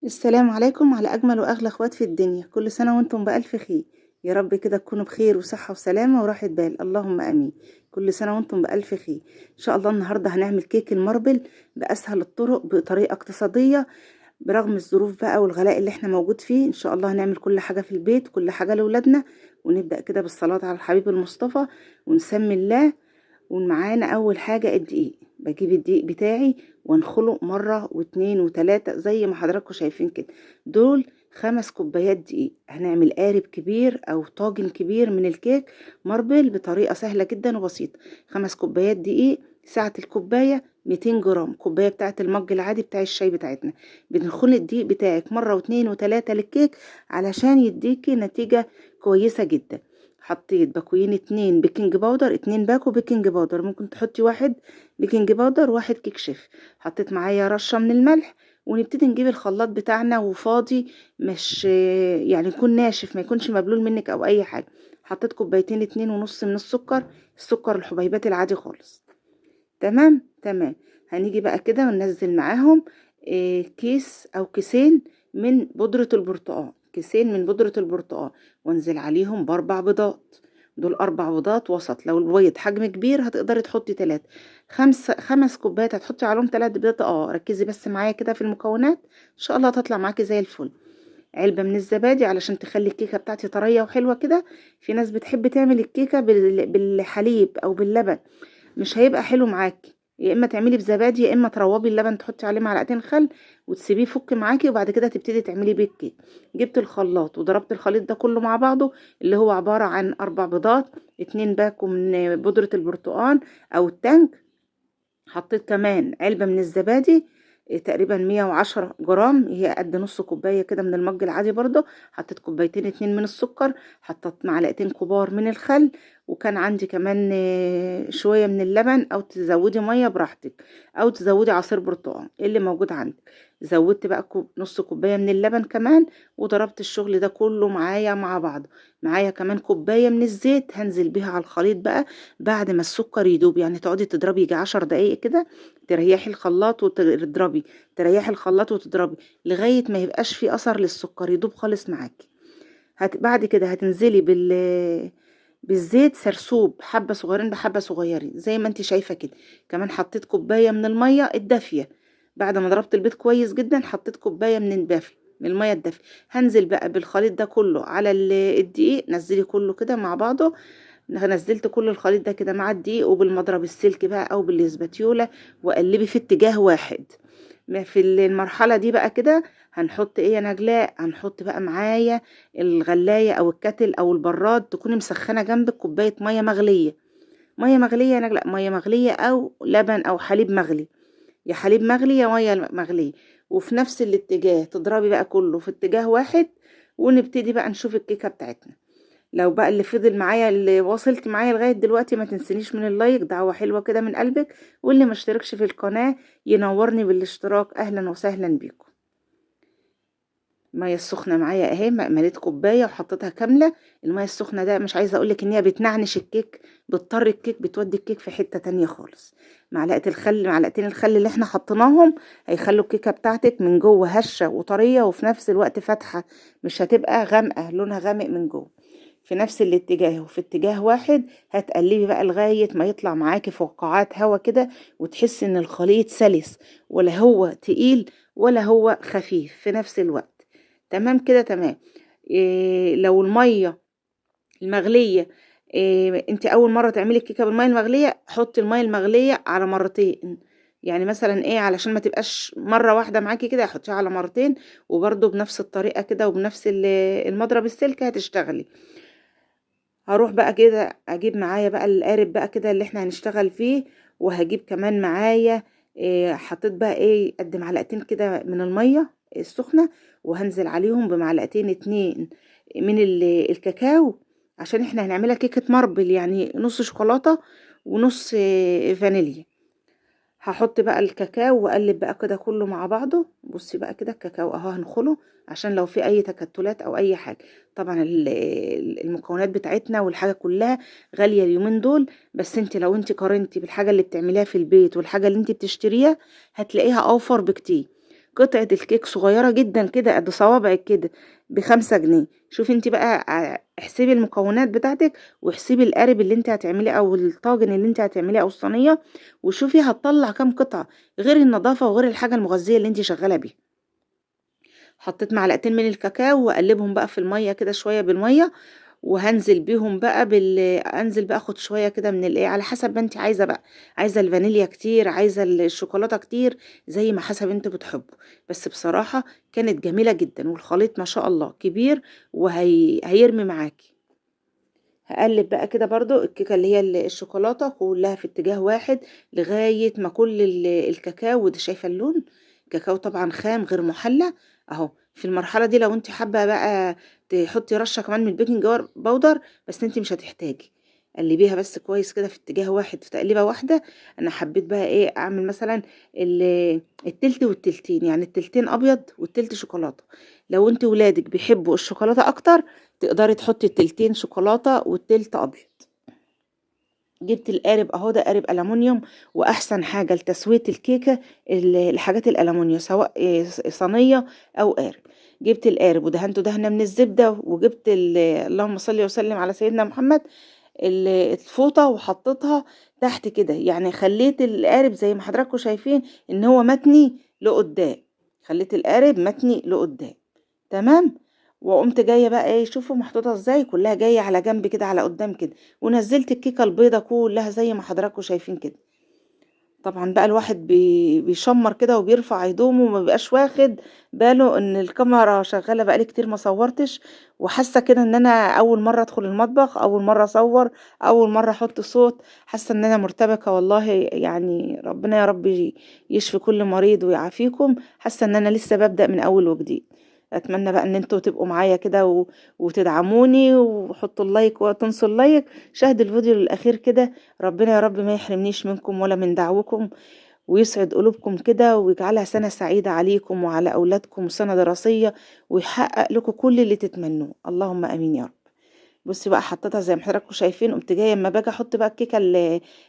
السلام عليكم على أجمل وأغلى أخوات في الدنيا، كل سنة وأنتم بألف خير. يا رب كده تكونوا بخير وصحة وسلامة وراحة بال، اللهم آمين. كل سنة وأنتم بألف خير. إن شاء الله النهاردة هنعمل كيك الماربل بأسهل الطرق بطريقة اقتصادية، برغم الظروف بقى والغلاء اللي احنا موجود فيه. إن شاء الله هنعمل كل حاجة في البيت، كل حاجة لأولادنا، ونبدأ كده بالصلاة على الحبيب المصطفى ونسمي الله. ومعانا اول حاجة الدقيق، بجيب الدقيق بتاعي وانخله مرة واتنين وتلاتة زي ما حضراتكم شايفين كده. دول 5 كوبايات دقيق. هنعمل قارب كبير او طاجن كبير من الكيك ماربل بطريقة سهلة جدا وبسيطة. 5 كوبايات دقيق، سعة الكوباية 200 جرام، كوباية بتاعت المج العادي بتاع الشاي بتاعتنا. بتنخلي الدقيق بتاعك مرة واتنين وتلاتة للكيك علشان يديكي نتيجة كويسة جدا. حطيت باكوين 2 بيكنج باودر، 2 باكو بيكنج باودر، ممكن تحطي 1 بيكنج باودر و1 كيك شيف. حطيت معايا رشة من الملح. ونبتدي نجيب الخلاط بتاعنا وفاضي، مش يعني يكون ناشف، ما يكونش مبلول منك او اي حاجة. حطيت كوبايتين 2 ونص من السكر، السكر الحبيبات العادي خالص. تمام تمام. هنيجي بقى كده وننزل معاهم كيس او كيسين من بودرة البرتقال، كيسين من بودرة البرتقال، وانزل عليهم ب4 بيضات. دول 4 بيضات وسط، لو البيض حجم كبير هتقدري تحطي 3. 5 كوبايات هتحطي عليهم 3 بيضات. ركزي بس معايا كده في المكونات، ان شاء الله هتطلع معاكي زي الفل. علبة من الزبادي علشان تخلي الكيكة بتاعتي طرية وحلوة كده. في ناس بتحب تعمل الكيكة بالحليب او باللبن، مش هيبقى حلو معاكي. يا اما تعملي بزبادي، يا اما تروبي اللبن تحطي عليه معلقتين خل وتسيبيه يفك معاكي، وبعد كده تبتدي تعملي بيه الكيك. جبت الخلاط وضربت الخليط ده كله مع بعضه، اللي هو عبارة عن 4 بيضات، 2 باكو من بودرة البرتقال او التانج. حطيت كمان علبة من الزبادي، تقريبا 110 جرام، هي قد نص كوباية كده من المج العادي برضه. حطيت كوبايتين 2 من السكر، حطيت معلقتين كبار من الخل، وكان عندي كمان شوية من اللبن، او تزودي مية براحتك، او تزودي عصير برتقال اللي موجود عندك. زودت بقى نص كوباية من اللبن كمان، وضربت الشغل ده كله معايا مع بعض. معايا كمان كوباية من الزيت هنزل بيها على الخليط بقى بعد ما السكر يدوب، يعني تقعدي تضربي يجي 10 دقايق كده، تريحي الخلاط وتضربي، تريحي الخلاط وتضربي لغاية ما يبقاش فيه أثر للسكر، يدوب خالص معاكي. بعد كده هتنزلي بالزيت سرسوب، حبة صغيرين بحبة صغيرين زي ما انت شايفة كده. كمان حطيت كوباية من المية الدافية، بعد ما ضربت البيض كويس جدا حطيت كوباية من الدافي، من المية الدافية. هنزل بقى بالخليط ده كله على الدقيق، نزلي كله كده مع بعضه. نزلت كل الخليط ده كده مع الدقيق، وبالمضرب السلك بقى او بالاسباتيولا، وقلبي في اتجاه واحد. في المرحلة دي بقى كده هنحط ايه يا نجلاء؟ هنحط بقى معايا الغلاية او الكتل او البراد، تكوني مسخنة جنبك كوباية مية مغلية. مية مغلية يا نجلاء، مية مغلية او لبن او حليب مغلي، يا حليب مغلي يا مية مغلية. وفي نفس الاتجاه تضربي بقى كله في اتجاه واحد، ونبتدي بقى نشوف الكيكة بتاعتنا. لو بقى اللي فضل معايا، اللي وصلت معايا لغاية دلوقتي، ما تنسنيش من اللايك، دعوة حلوة كده من قلبك. واللي ما اشتركش في القناة ينورني بالاشتراك، اهلا وسهلا بيكم. المية السخنة معايا اهي، مليت كوباية وحطيتها كاملة. المية السخنة ده مش عايزة اقولك ان هي بتنعنش الكيك، بتطر الكيك، بتودي الكيك في حتة تانية خالص. معلقة الخل، معلقتين الخل اللي احنا حطيناهم هيخلوا الكيكة بتاعتك من جوه هشة وطرية، وفي نفس الوقت فاتحة، مش هتبقى غامقة، لونها غامق من جوه. في نفس الاتجاه وفي اتجاه واحد هتقلبي بقى لغاية ما يطلع معاكي فقاعات هوا كده، وتحسي ان الخليط سلس، ولا هو تقيل ولا هو خفيف في نفس الوقت. تمام كده تمام. لو المية المغلية، انت اول مرة تعملي الكيكة بالمية المغلية، حطي المية المغلية على مرتين. يعني مثلا ايه، علشان ما تبقاش مرة واحدة معاكي كده، حطيها على مرتين. وبرضو بنفس الطريقة كده وبنفس المضرب السلك هتشتغلي. هروح بقى كده اجيب معايا بقى القارب بقى كده اللي احنا هنشتغل فيه. وهجيب كمان معايا حطيت بقى ايه قد معلقتين كده من المية السخنة، وهنزل عليهم بمعلقتين 2 من الكاكاو، عشان احنا هنعملها كيكة ماربل، يعني نص شوكولاتة ونص فانيليا. هحط بقى الكاكاو واقلب بقى كده كله مع بعضه. بصي بقى كده الكاكاو اهو هنخله عشان لو في اي تكتلات او اي حاجه. طبعا المكونات بتاعتنا والحاجه كلها غاليه اليومين دول، بس انت لو انت قارنتي بالحاجه اللي بتعمليها في البيت والحاجه اللي انت بتشتريها هتلاقيها اوفر بكتير. قطعة الكيك صغيرة جدا كده قد صوابعك كده ب5 جنيه. شوفي انت بقى احسبي المكونات بتاعتك، واحسبي القارب اللي انت هتعمليه او الطاجن اللي انت هتعمليه او الصينية، وشوفي هتطلع كام قطعة، غير النظافة وغير الحاجة المغذية اللي انت شغالة بيها. حطيت معلقتين من الكاكاو واقلبهم بقى في المية كده شوية بالمية، وهنزل بيهم بقى انزل بقى اخد شويه كده من الايه على حسب ما انت عايزه بقى، عايزه الفانيليا كتير، عايزه الشوكولاته كتير، زي ما حسب انت بتحبوا. بس بصراحه كانت جميله جدا، والخليط ما شاء الله كبير هيرمي معاكي. هقلب بقى كده برضو الكيكه اللي هي الشوكولاته كلها في اتجاه واحد لغايه ما كل الكاكاو، وده شايفه اللون، كاكاو طبعا خام غير محلى اهو. في المرحله دي لو انت حابه بقى تحطي رشه كمان من البيكنج باودر، بس انت مش هتحتاجي. قلبيها بس كويس كده في اتجاه واحد في تقليبه واحده. انا حبيت بقى ايه اعمل مثلا التلت والتلتين، يعني التلتين ابيض والتلت شوكولاته. لو انت ولادك بيحبوا الشوكولاته اكتر تقدري تحطي التلتين شوكولاته والتلت ابيض. جبت القارب اهو، ده قارب الومنيوم، واحسن حاجه لتسويه الكيكه الحاجات الالومنيوم، سواء صينيه او قارب. جبت القارب ودهنته دهنه من الزبده، وجبت اللهم صل وسلم على سيدنا محمد الفوطه وحطيتها تحت كده، يعني خليت القارب زي ما حضراتكم شايفين ان هو متني لقدام، خليت القارب متني لقدام. تمام. وقمت جايه بقى ايه، شوفوا محطوطه ازاي كلها جايه على جنب كده على قدام كده، ونزلت الكيكه البيضه كلها زي ما حضراتكم شايفين كده. طبعا بقى الواحد بيشمر كده وبيرفع هدومه وما بيبقاش واخد باله ان الكاميرا شغاله، بقالي كتير ما صورتش، وحاسه كده ان انا اول مره ادخل المطبخ، اول مره اصور، اول مره احط صوت، حاسه ان انا مرتبكه والله. يعني ربنا يا رب يشفي كل مريض ويعافيكم. حاسه ان انا لسه ببدأ من اول وجديد. اتمنى بقى ان انتوا تبقوا معايا كده وتدعموني وحطوا اللايك وتنسوا اللايك، شاهدوا الفيديو للاخير كده. ربنا يا رب ما يحرمنيش منكم ولا من دعوكم، ويسعد قلوبكم كده، ويجعلها سنة سعيدة عليكم وعلى أولادكم، وسنة دراسية، ويحقق لكم كل اللي تتمنوه، اللهم آمين يا رب. بصي بقى حطيتها زي ما حضراتكم شايفين، قمت جايه اما باجي احط بقى الكيكه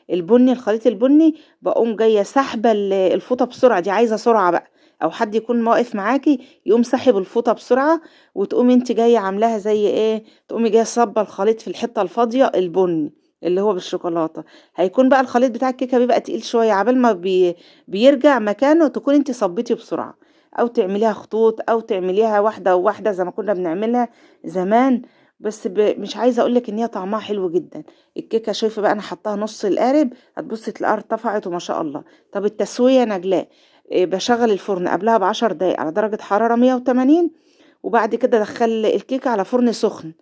البني، الخليط البني، بقوم جايه سحبه الفوطه بسرعه، دي عايزه سرعه بقى، او حد يكون واقف معاكي يقوم ساحب الفوطه بسرعه، وتقومي انت جايه عاملاها زي ايه، تقومي جايه صبه الخليط في الحته الفاضيه البني اللي هو بالشوكولاته. هيكون بقى الخليط بتاع الكيكه بيبقى تقيل شويه، عبال ما بيرجع مكانه تكون انت صبيتي بسرعه، او تعمليها خطوط، او تعمليها واحده وواحده زي ما كنا بنعملها زمان. بس مش عايزه اقولك ان هي طعمها حلو جدا. الكيكه شايفه بقى انا حطاها نص القارب، هتبصي تلاقيها ارتفعت وما شاء الله. طب التسويه نجلاء، بشغل الفرن قبلها ب10 دقايق على درجه حراره 180، وبعد كده ادخل الكيكه على فرن سخن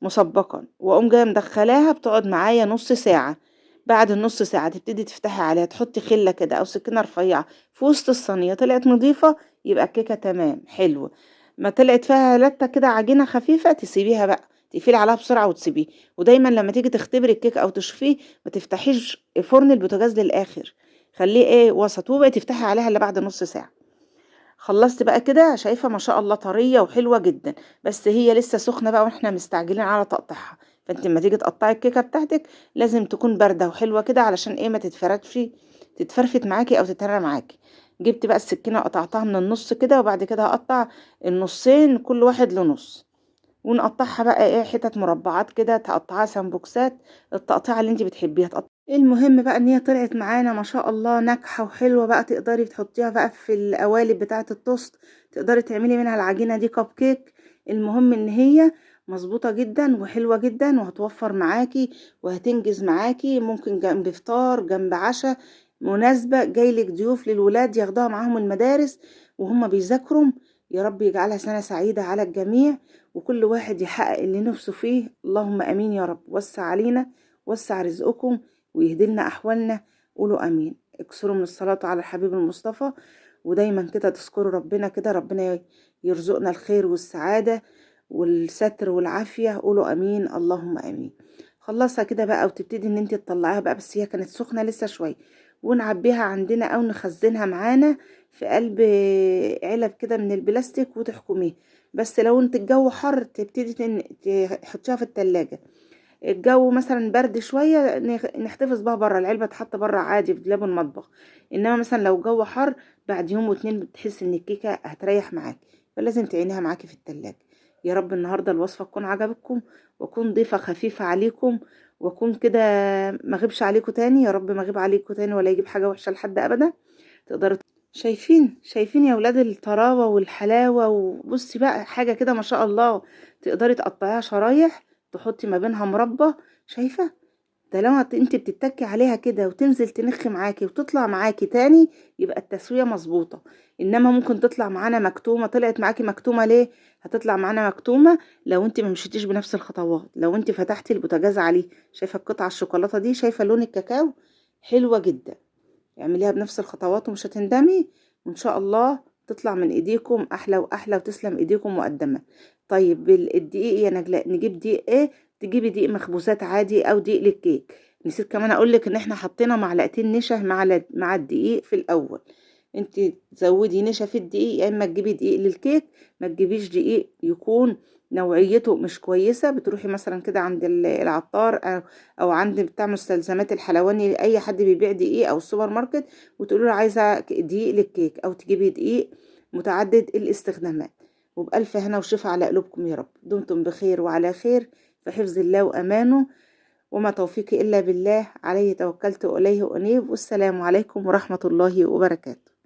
مسبقا، واقوم جايه مدخلاها بتقعد معايا نص ساعه. بعد النص ساعه تبتدي تفتحي عليها، تحطي خله كده او سكينه رفيعه في وسط الصينيه، طلعت نظيفه يبقى الكيكه تمام حلوه. ما طلعت فيها لته كده عجينه خفيفه، تسيبيها بقى، تقفلي عليها بسرعه وتسيبيه. ودايما لما تيجي تختبري الكيك او تشوفيه ما تفتحيش فرن البوتاجاز للاخر، خليه ايه وسط، وبقى تفتحي عليها الا بعد نص ساعه. خلصت بقى كده، شايفه ما شاء الله طريه وحلوه جدا، بس هي لسه سخنه بقى واحنا مستعجلين على تقطيعها. فانت لما تيجي تقطعي الكيكه بتاعتك لازم تكون بارده وحلوه كده، علشان ايه ما تتفردش، تتفرفت معاكي او تتهرى معاكي. جبت بقى السكينه وقطعتها من النص كده، وبعد كده هقطع النصين كل واحد لنص، ونقطعها بقى ايه حتت مربعات كده، تقطعها سمبوكسات، التقطيعه اللي انت بتحبيها تقطعي. المهم بقى ان هي طلعت معانا ما شاء الله ناجحه وحلوه بقى، تقدري تحطيها بقى في القوالب بتاعه التوست، تقدري تعملي منها العجينه دي كب كيك. المهم ان هي مظبوطه جدا وحلوه جدا، وهتوفر معاكي وهتنجز معاكي، ممكن جنب فطار جنب عشاء، مناسبه جايلك ضيوف للولاد ياخدوها معاهم المدارس وهم بيذاكروا. يا رب يجعلها سنه سعيده على الجميع، وكل واحد يحقق اللي نفسه فيه، اللهم امين يا رب. وسع علينا، وسع رزقكم، ويهدلنا أحوالنا. قولوا أمين. اكسروا من الصلاة على الحبيب المصطفى، ودايما كده تذكروا ربنا كده، ربنا يرزقنا الخير والسعادة والستر والعافية. قولوا أمين اللهم أمين. خلصها كده بقى، وتبتدي ان انت تطلعيها بقى، بس هي كانت سخنة لسه شوية، ونعبيها عندنا او نخزنها معانا في قلب علب كده من البلاستيك وتحكميها. بس لو انت الجو حر تبتدي تحطيها في التلاجة. الجو مثلا برد شويه نحتفظ بها بره، العلبه تحط بره عادي في دولاب المطبخ. انما مثلا لو جو حر بعد يوم واتنين بتحس ان الكيكه هتريح معاك، فلازم تعينيها معاكي في التلاجة. يا رب النهارده الوصفه تكون عجبتكم، واكون ضيفه خفيفه عليكم، واكون كده ما اغيبش عليكم تاني. يا رب ما اغيب عليكم تاني ولا يجيب حاجه وحشه لحد ابدا. تقدروا شايفين يا ولاد الطراوة والحلاوة، وبصي بقى حاجة كده ما شاء الله. تقدري تقطعيها شرايح، تحطي ما بينها مربى. شايفة؟ ده لما انت بتتكي عليها كده وتنزل تنخ معاكي وتطلع معاكي تاني، يبقى التسوية مظبوطة. انما ممكن تطلع معانا مكتومة. طلعت معاكي مكتومة ليه؟ هتطلع معانا مكتومة لو انت ما مشيتيش بنفس الخطوات. لو انت فتحتي البوتاجاز عليه، شايفة القطعة الشوكولاتة دي؟ شايفة لون الكاكاو؟ حلوة جدا. اعمليها بنفس الخطوات ومش هتندمي، وان شاء الله تطلع من ايديكم احلى واحلى، وتسلم ايديكم مقدما. طيب الدقيق يا نجلاء، نجيب دقيق ايه؟ تجيبي دقيق مخبوزات عادي او دقيق للكيك. نسيت كمان اقولك ان احنا حطينا معلقتين نشا مع الدقيق في الاول. انت تزودي نشا في الدقيق، يا اما تجيبي دقيق للكيك. ما تجيبيش دقيق يكون نوعيته مش كويسة. بتروحي مثلا كده عند العطار او عند بتاع مستلزمات الحلواني، اي حد بيبيع دقيق او السوبر ماركت، وتقولي له عايزه دقيق للكيك، او تجيبي دقيق متعدد الاستخدامات. وبألف هنا وشفا على قلوبكم. يا رب دمتم بخير وعلى خير، في حفظ الله وأمانه. وما توفيقي إلا بالله، عليه توكلت وإليه أنيب. والسلام عليكم ورحمة الله وبركاته.